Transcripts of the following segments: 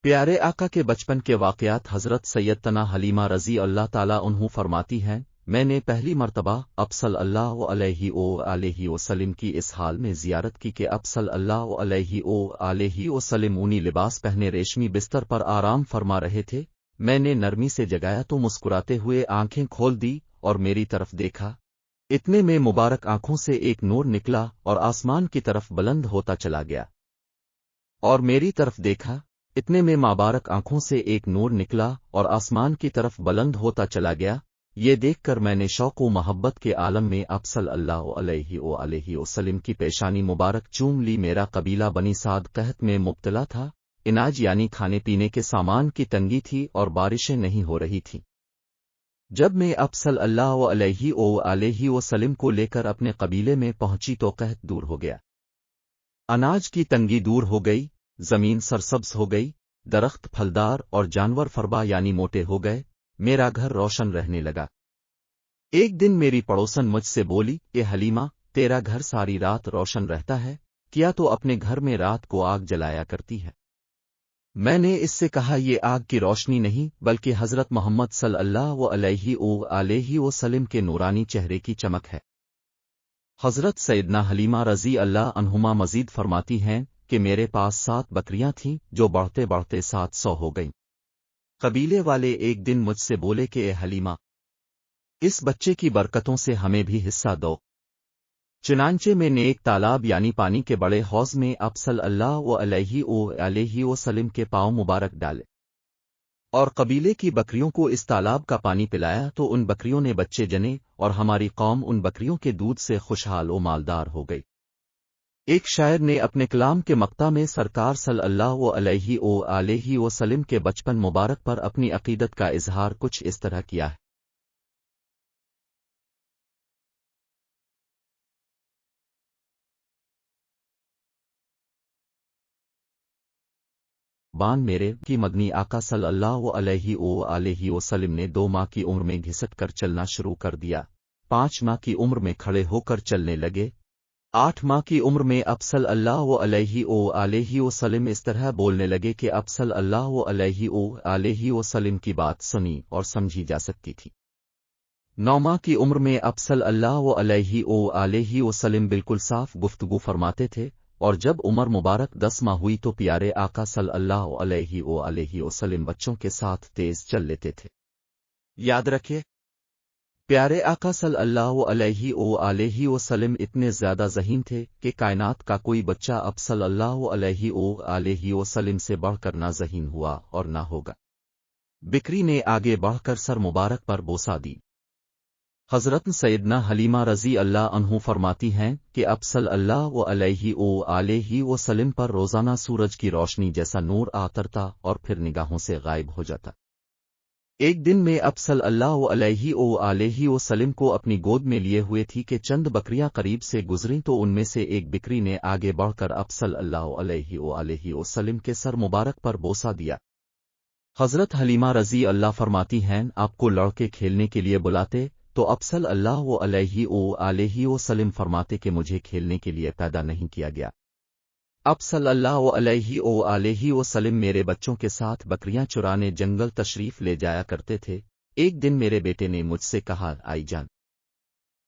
प्यारे आका के बचपन के वाक़यात हज़रत सैयदतना हलीमा रज़ी अल्लाह ताला अन्हु फरमाती हैं, मैंने पहली मर्तबा अब सल्लल्लाहु अलैहि वसल्लम की इस हाल में ज़ियारत की कि अब सल्लल्लाहु अलैहि वसल्लम ऊनी लिबास पहने रेशमी बिस्तर पर आराम फरमा रहे थे। मैंने नरमी से जगाया तो मुस्कुराते हुए आंखें खोल दी और मेरी तरफ देखा। इतने में मुबारक आंखों से एक नूर निकला और आसमान की तरफ बुलंद होता चला गया। और मेरी तरफ देखा, इतने में मुबारक आंखों से एक नूर निकला और आसमान की तरफ बुलंद होता चला गया। ये देखकर मैंने शौक व मोहब्बत के आलम में अब सल्लल्लाहु अलैहि वसल्लम की पेशानी मुबारक चूम ली। मेरा कबीला बनी साद कहत में मुब्तला था। इनाज यानी खाने पीने के सामान की तंगी थी और बारिशें नहीं हो रही थीं। जब मैं अब सल्लल्लाहु अलैहि वसल्लम को लेकर अपने कबीले में पहुंची तो कहत दूर हो गया। अनाज की तंगी दूर हो गई, जमीन सरसब्ज हो गई, दरख्त फलदार और जानवर फरबा यानी मोटे हो गए। मेरा घर रोशन रहने लगा। एक दिन मेरी पड़ोसन मुझसे बोली कि हलीमा, तेरा घर सारी रात रोशन रहता है, क्या तो अपने घर में रात को आग जलाया करती है? मैंने इससे कहा, ये आग की रोशनी नहीं बल्कि हज़रत मोहम्मद सल्लल्लाहु अलैहि वसल्लम के नूरानी चेहरे की चमक है। हज़रत सैयदना हलीमा रज़ी अल्लाह अन्हुमा मजीद फरमाती हैं कि मेरे पास 7 बकरियां थीं जो बढ़ते बढ़ते 700 हो गईं। कबीले वाले एक दिन मुझसे बोले कि ए हलीमा, इस बच्चे की बरकतों से हमें भी हिस्सा दो। चुनांचे में ने एक तालाब यानी पानी के बड़े हौज में अब सल्लल्लाहु अलैहि वसल्लम के पांव मुबारक डाले और कबीले की बकरियों को इस तालाब का पानी पिलाया तो उन बकरियों ने बच्चे जने और हमारी कौम उन बकरियों के दूध से खुशहाल व मालदार हो गई। एक शायर ने अपने कलाम के मक्ता में सरकार सल्लल्लाहु अलैहि वसल्लम के बचपन मुबारक पर अपनी अकीदत का इजहार कुछ इस तरह किया है। बान मेरे की मदनी आका सल्लल्लाहु अलैहि वसल्लम ने 2 माह की उम्र में घिसट कर चलना शुरू कर दिया। 5 माह की उम्र में खड़े होकर चलने लगे। 8 माह की उम्र में अब सल्लल्लाहु अलैहि वसल्लम इस तरह बोलने लगे कि अब सल्लल्लाहु अलैहि वसल्लम की बात सुनी और समझी जा सकती थी। 9 माह की उम्र में अब सल्लल्लाहु अलैहि वसल्लम बिल्कुल साफ गुफ्तगू फरमाते थे और जब उम्र मुबारक 10 माह हुई तो प्यारे आका सल्लल्लाहु अलैहि वसल्लम बच्चों के साथ तेज चल लेते थे। याद रखिए, प्यारे आका सल्लल्लाहु अलैहि वसल्लम इतने ज्यादा ज़हीन थे कि कायनात का कोई बच्चा अब सल्लल्लाहु अलैहि वसल्लम से बढ़कर ना ज़हीन हुआ और ना होगा। बिकरी ने आगे बढ़कर सर मुबारक पर बोसा दी। हज़रत सैयदना हलीमा रज़ी अल्लाह अन्हु फरमाती हैं कि अब सल्लल्लाहु अलैहि वसल्लम पर रोज़ाना सूरज की रोशनी जैसा नूर आतरता और फिर निगाहों से गायब हो जाता। एक दिन में अब सल्लल्लाहु अलैहि वसल्लम को अपनी गोद में लिए हुए थी कि चंद बकरियां करीब से गुजरीं तो उनमें से एक बिकरी ने आगे बढ़कर अब सल्लल्लाहु अलैहि वसल्लम के सर मुबारक पर बोसा दिया। हज़रत हलीमा रज़ी अल्लाह फरमाती हैं, आपको लड़के खेलने के लिए बुलाते तो अब सल्लल्लाहु अलैहि वसल्लम फरमाते कि मुझे खेलने के लिए पैदा नहीं किया गया। अब सल्लल्लाहु अलैहि वसल्लम मेरे बच्चों के साथ बकरियां चुराने जंगल तशरीफ ले जाया करते थे। एक दिन मेरे बेटे ने मुझसे कहा, आई जान,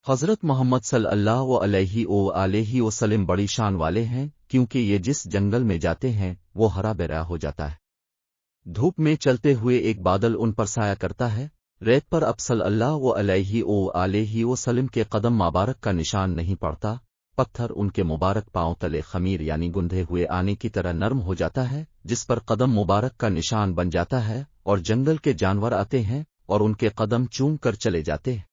हज़रत मोहम्मद सल्लल्लाहु अलैहि वसल्लम बड़ी शान वाले हैं क्योंकि ये जिस जंगल में जाते हैं वो हरा भरा हो जाता है। धूप में चलते हुए एक बादल उन पर साया करता है। रेत पर अब सल्लल्लाहु अलैहि वसल्लम के कदम मुबारक का निशान नहीं पड़ता। पत्थर उनके मुबारक पांव तले खमीर यानी गुंधे हुए आने की तरह नरम हो जाता है जिस पर कदम मुबारक का निशान बन जाता है और जंगल के जानवर आते हैं और उनके कदम चूम कर चले जाते हैं।